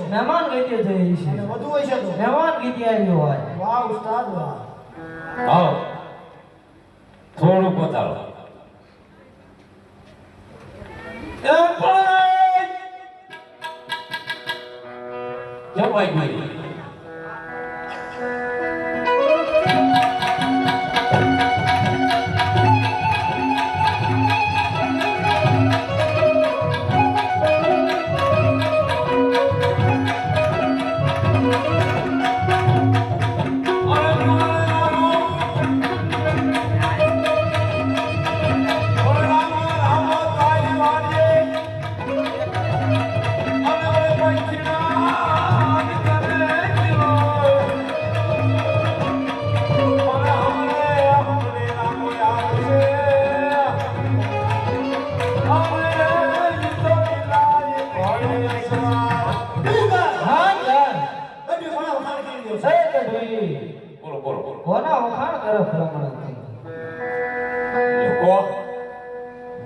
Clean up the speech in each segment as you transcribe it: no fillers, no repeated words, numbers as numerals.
મહેમાન ગીતે થઈ છે વધુ હોય છે તો મહેમાન ગીતે આવ્યો હોય વાહ ઉસ્તાદ વાહ આવો થોડું પતાળો જવાય ગઈ કોના વખાણ કરે ભલામણ લોકો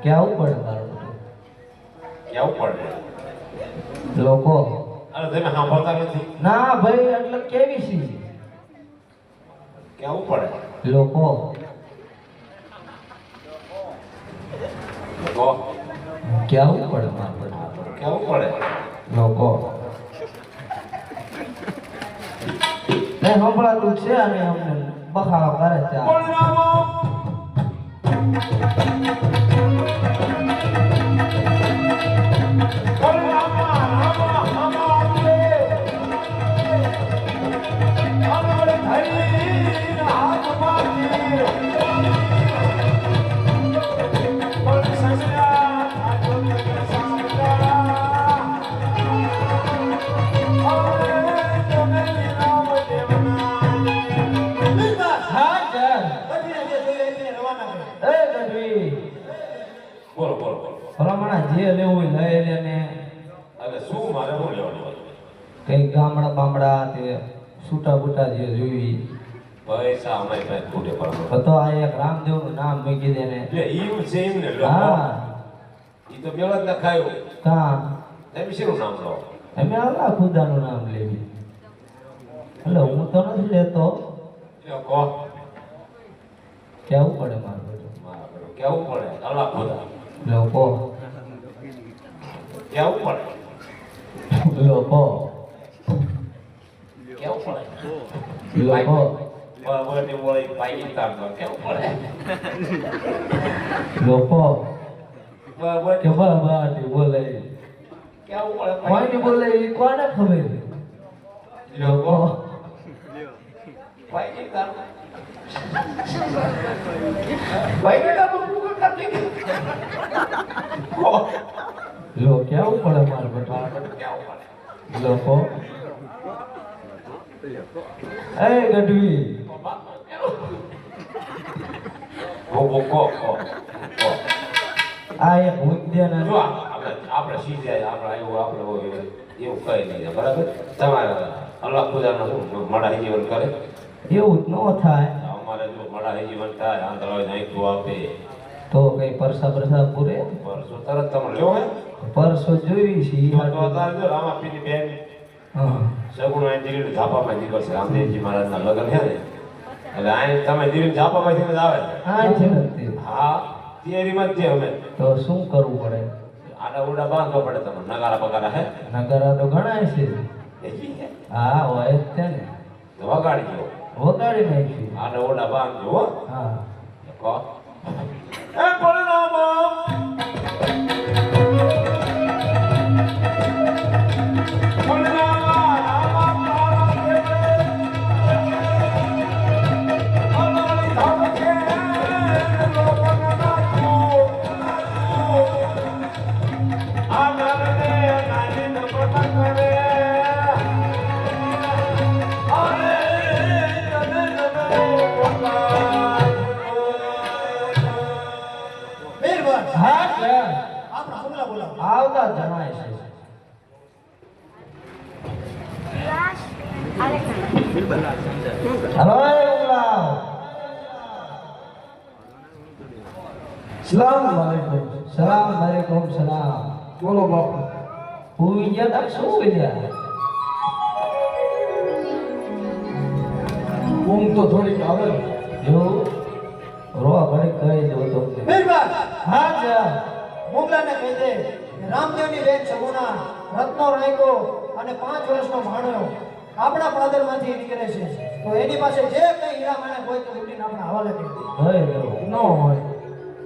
કેવું પડે મારું કેવું પડે લોકો અરે તમે સાંભળતા નથી ના ભાઈ એટલે કેવી છે કેવું પડે લોકો લોકો કેવું પડે મારું કેવું પડે લોકો ને સંભળાતું છે અને અમને બખાવા કરે છે બોલો બોલો ભલામણ જે લેવું લઈ લે ને અરે શું મારે શું લેવાનું કઈ ગામડા બામડા તે છૂટા બૂટા જે જોઈ પૈસા અમારી પાસે ખૂટે પડે તો આ એક રામદેવ નું નામ મૂકી દે ને એટલે ઈમ છે એમ ને હા ઈ તો મેળા જ નખાયો કા એમ શેનું નામ લો અમે અલ્લાહ ખુદાનું નામ લેવી એટલે હું તો નથી લેતો લોકો કેવું પડે મારું બધું કેવું પડે અલ્લાહ ખુદા લોકો કેવું પડે લોકો કેવું પડે લોકો બરાબર બોલે પાકિસ્તાન તો કેવું પડે લોકો બરાબર કે બાટી બોલે કેવું પડે કોઈને બોલે એ કોને ખબર લોકો પાકિસ્તાન પાકિસ્તાન તો પૂરો કરી લો કેવું પડે મારું બેટા કેવું પડે લોકો એ ગઢવી આ એક ઉદ્યાન જો આપણે સીધે આપણે એવું એવું કઈ નહીં બરાબર તમારે અલ્લાહ ખુદાનો શું મડા જીવન કરે એવું જ ન થાય અમારે જો મડા જીવન થાય આંધળો નાખ્યું આપે તો કઈ પરસા પૂરે પરસો તરત તમે લ્યો હે પરસો જોઈ છે તો અત્યારે જો રામાપીની બેન હા સગુણ અહીં દિલ્હી ઝાપામાં નીકળશે રામદેવજી મહારાજના લગ્ન છે ને એટલે અહીં તમે દિલ્હી ઝાપામાંથી જ આવે હા છે નથી હા તૈયારીમાં જ છે અમે તો શું કરવું પડે આડા ઉડા બાંધવા પડે તમે નગારા બગારા હે નગરા તો ઘણા છે હા હોય જ છે ને વગાડી દો વગાડી નાખ્યું આડા ઉડા બાંધજો હો હા કહો એ પરિણામ હા છે આપણા હુમલા બોલાવો. આવતા જણાય છે હલો ઉમરાવ સલામ વાલેકુમ. સલામ વાલેકુમ સલામ બોલો બાપુ. હું ગયા તા શું ગયા ઊંઘ તો થોડીક આવે. જો રો ઘડી કહી દો તો મીરબાદ, હા જા મોગલાને કહી દે કે રામદેવની બેન સગુણા રત્નો રાયકો અને 5 વર્ષનો ભાણો આપણા પાદરમાંથી નીકળે છે. તો એની પાસે જે કઈ હીરા માણેક હોય તો લૂંટીને આપણા હવાલે કરી દે. હોય દો ન હોય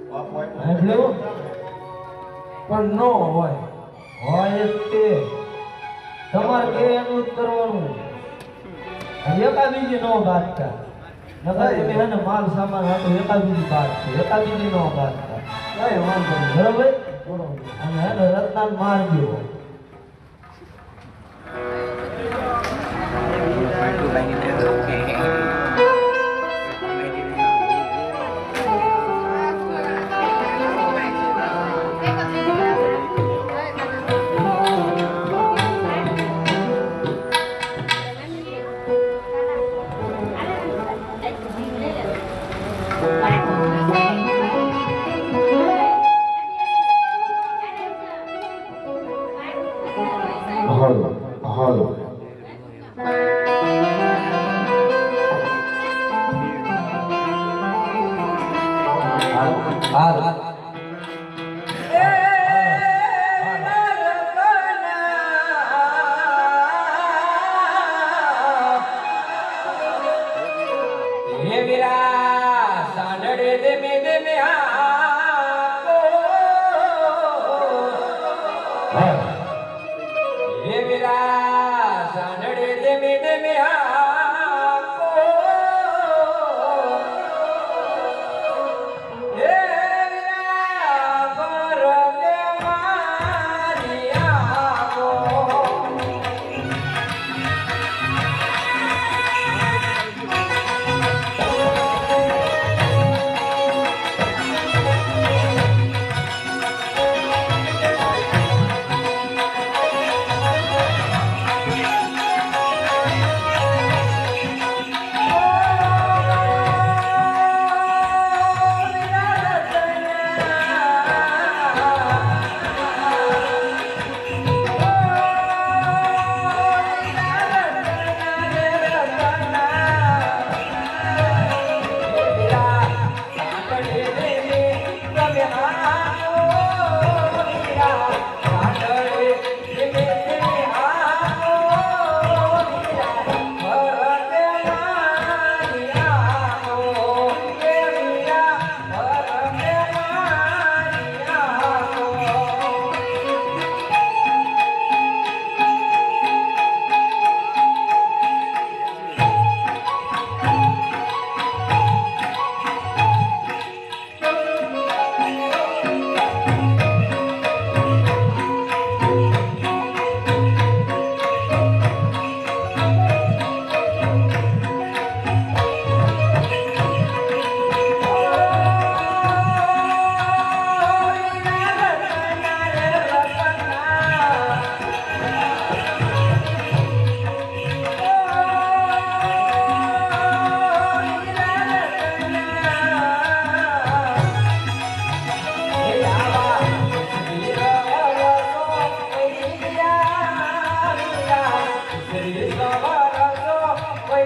સાંભળ્યું પણ ન હોય. હોય જ તે તમારે કે એનું જ કરવાનું એકા બીજી નો બાંધતા નકર તમે હે ને માલ સામાન હતો એકા બીજી બાત છે એકા બીજી નો બાંધતા કઈ વાંધો નહીં. બરોબર બરોબર. અને હે ને રત્નાન મારજો હાલો હાલો હાલ હે વીરા સાંડળે દેમે દેમે આવો હે વીરા સાંડળે દેમે દેમે આવો હે વીરા પરમે મારી આવો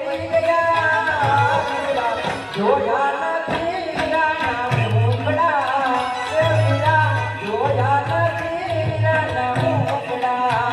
પડી ગયા જોયા નથી વીરાના મુખડા એ વીરા જોયા નથી વીરાના મુખડા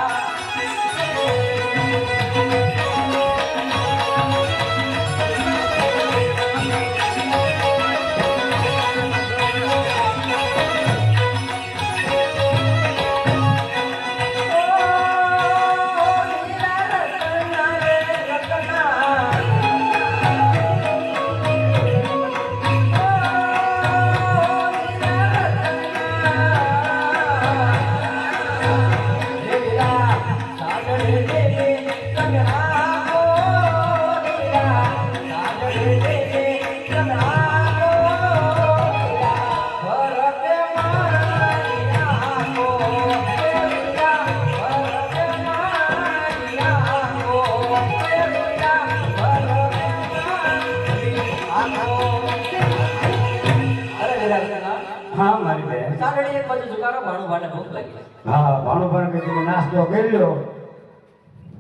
હા મારી બેન સાગડી એક બાજુ ઝુકારો ભાણું ભાને ભૂખ લાગી હા ભાણુભાઈ કે તમે નાસ્તો કરી લો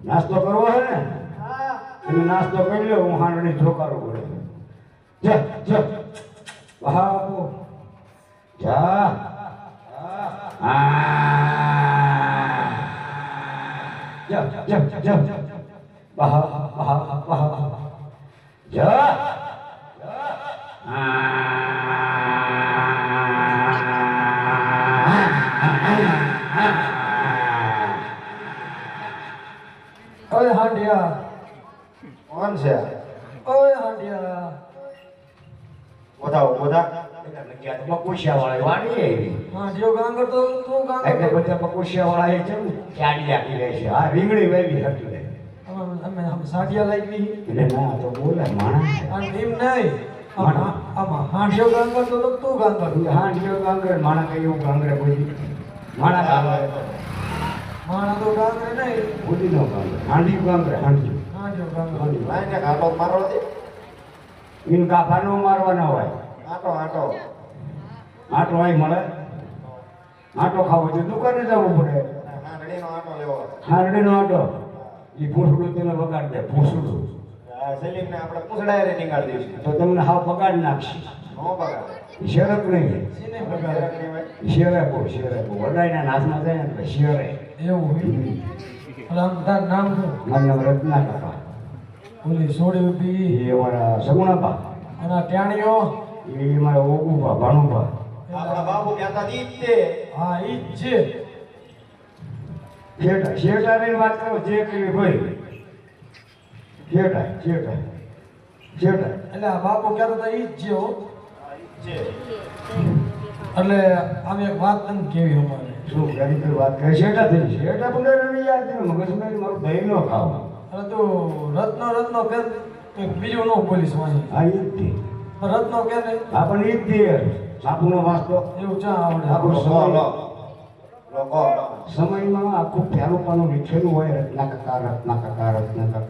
નાસ્તો કરવો હે ને હા તમે નાસ્તો કરી લો હું હાંડણી ઠોકારો પડે જા જા બાપુ જા જા જા જા બહા બહા બહા જા ઓય હાંડિયા કોણ છે ઓય હાંડિયા બતાવો બધા બકુશિયા વાળી વાળી આવી હાંડિયો ગાંગર તો તું ગાંગર એટલે બધા બકુશિયા વાળા એ છે ને ચાડી આપી રહે છે આ રીંગણી વેલી હતી અમે સાડિયા લાગી એટલે ના તો બોલે માણસ અને એમ નહીં આમાં હાંડિયો ગાંગર તો તું ગાંગર હા જીઓ ગાંગરે માણા કઈ એવું ગાંગરે કોઈ માણા ગાંગરે માણા તો ગાંગર નહીં બુદ્ધિ નો ગાંગરે હાંડી ગાંગરે હાંડી હાંડિયો ગાંગર લાઈને ઘાટો મારો દે ઇન કાફાનો મારવાનો હોય આટો આટો આટો હોય મળે આટો ખાવો તો દુકાને જવું પડે હાંડણીનો આટો લેવો હાંડીનો આટો એ ભૂસડું તેને વગાડ દે ભૂસડું સલીમને આપણે પૂછડાય રે નીકાળી દઈશું તો તમને હાવ બગાડ નાખશે નો બગાડે શેરક નહીં સીને બગાડે શેરે બહુ વડાઈના નાચમાં જાય ને એટલે શેરે એવું રામ તાર નામ શું મારું નામ રત્ના કાકા ઓલી સોડી ઉભી એ અમારા સગુણાપા અને ટાણીઓ એ મારા ઓગુપા ભાણુપા આપણા બાપુ કહેતા દી જ તે હા ઈ જ છે શેઠાની વાત કરો જે કેવી ભાઈ શેઠા એટલે આ બાપુ કહેતો તો ઈ જ છે હો છે એટલે આમ એક વાત તને કેવી અમારે શું કરી વાત કરે શેઠા થઈ શેઠા પણ યાદ છે મગજમાં મારું દહીં નો ખાવ અને તું રત્નો કે બીજું નો પોલીસ વાંચી આ ઈ જ થી રત્નો કે ને આપણને ઈ જ થી સાપુનો વાંચતો એવું ચા આવડે આપણો લો સમય લો લો સમયમાં આખું પ્યારું પાનું લીખેલું હોય રત્ના કાકા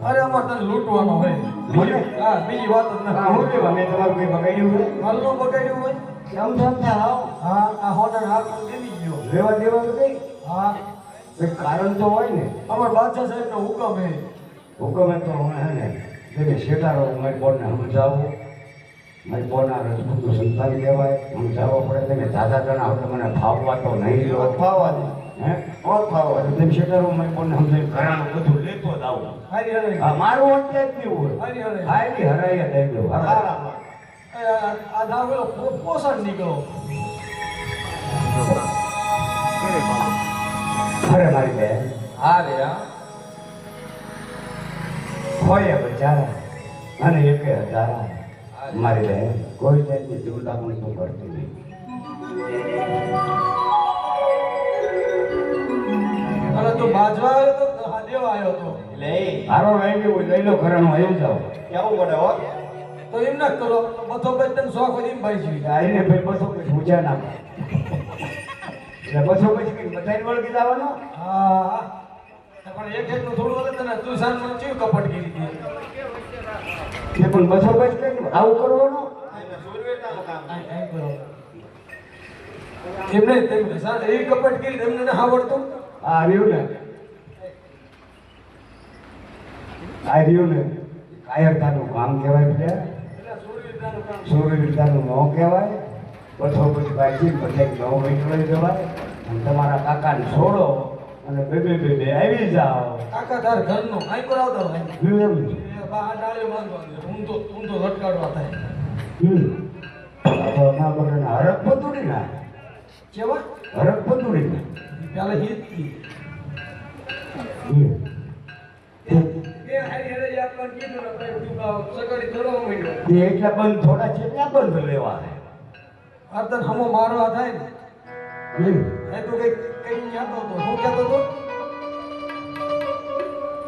અરે અમારે તને લૂંટવાનો હોય મને? હા બીજી વાત જ હા હું નથી કેવા મેં તમારું કઈ બગાડ્યું હોય હાલનું બગાડ્યું હોય સમજાવ હા આ હોટલ હાથ દેવી ગયો લેવા દેવાનું કઈ હા કઈ કારણ તો હોય ને અમાર બાદશાહ સાહેબ નો હુકમ હે હુકમે તો હું હે ને તમે શેઠારો મારી બોનને સમજાવો મારી બોના રજપૂતનું સંતાન કહેવાય સમજાવવો પડે તમે દાદા જણા હવે મને ફાવવા તો નહીં લો ફાવવા દે હે કોણ ફાવવા દે તમે શેઠારો મારી બોનને સમજાવી ઘરાનું બધું લેતો જ આવું હારી હરે આ મારું અત્યાર જ નહીં હોય હારી હરે હારી હરાઈએ દઈ દઉં સારામાં આ દાવેલો પોષણ નીકળો અરે મારી બેન હા વીરા હોય બચારા અને એકે હજારા મારી બેન કોઈ જાતની ચિંતા પણ તું કરતી નહીં અને તું બાજવા આવ્યો તો હા દેવા આવ્યો તો એટલે એ હારો લઈ ગયો લઈ લો ઘરાનું આવી જાઓ કેવું પડે હો તો એમ ના કરો બધો ભાઈ તને શોખ હોય એમ ભાઈ જોઈ આઈને ભાઈ બસો પછી પૂછ્યા ના એટલે બસો પછી કઈ બધાને વળગી જવાનો હા પણ એક એકનું થોડું વધે તને તું સાંજ મને ચીવ કપટ કરી દે એ પણ બસો પછી કઈ આવું કરવાનું એને સુરવીરતાનું કામ આઈ કરો એમને તેમ સાંજ એવી કપટ કરી એમને ના આવડતું આ રહ્યું ને આ રહ્યું ને કાયરતાનું કામ કહેવાય બેટા સૂરવીરતાનું ન કહેવાય પથો પછી બાજી બધા નવ નીકળી જવાય અને તમારા કાકાને છોડો અને બે આવી જાઓ કાકા તાર ઘરનો આઈ પર આવતો હોય એમ છે. બા ડાળીઓ બાંધવાનો ઊંધો લટકાડવા થાય આ તો ના બને હરક પતુડી ના કેવા હરક પતુડી ના પેલા હિતથી એ એટલા બંધ થોડા છે ત્યાં બંધ લેવા અર્ધન હમો મારવા થાય ને હે એ તું કઈ કહેતો હતો હું કહેતો હતો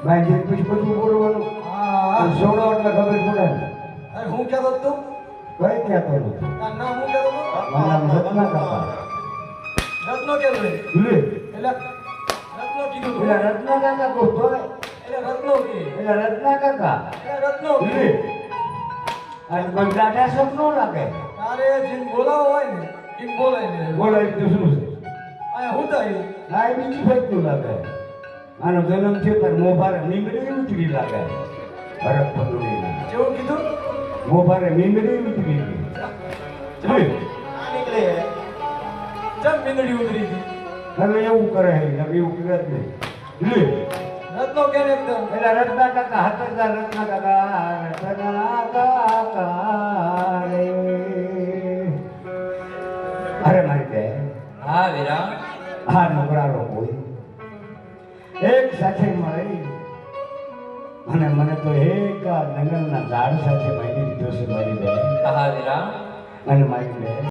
ભાઈ જે પછી બધું બોલવાનું હા છોડો એટલે ખબર પડે ને અરે હું કહેતો હતો કઈ કહેતો નથી તાર નામ હું કહેતો હતો મારા રત્ના કાકા રત્નો કેમ રે લે એટલે રત્નો કીધું તું. પેલા રત્ના કાકા કહો તોય એટલે રત્નો કે પેલા રત્ના કાકા એટલે રત્નો કે લે અને કોઈ દાદા શબ્દ ન લાગે તારે જેમ બોલાવો હોય ને એમ બોલાય ને બોલાય તો શું છે આ હું થાય આ એ બીજી ફેકતું લાગે આનો જન્મ થયો ત્યારે મોભારે મીંગડી ઉતરી લાગે હરક પતુડી લાગે જેવું કીધું મોભારે મીંગડી ઉતરી ગઈ આ નીકળે ચમ મીંદડી ઉતરી ગઈ હવે એવું કરે છે એવું કરે જ નહીં લે રત્નો કેમ એકદમ પેલા રત્ના કાકા હતા રત્ના કાકા રે અરે મારી બેન હા વીરા આ નોકરા લોકો એક સાથે મળી અને મને તો એક આ જંગલના ઝાડ સાથે બાંધી દીધો છે મારી બેન હા વીરા અને મારી બેન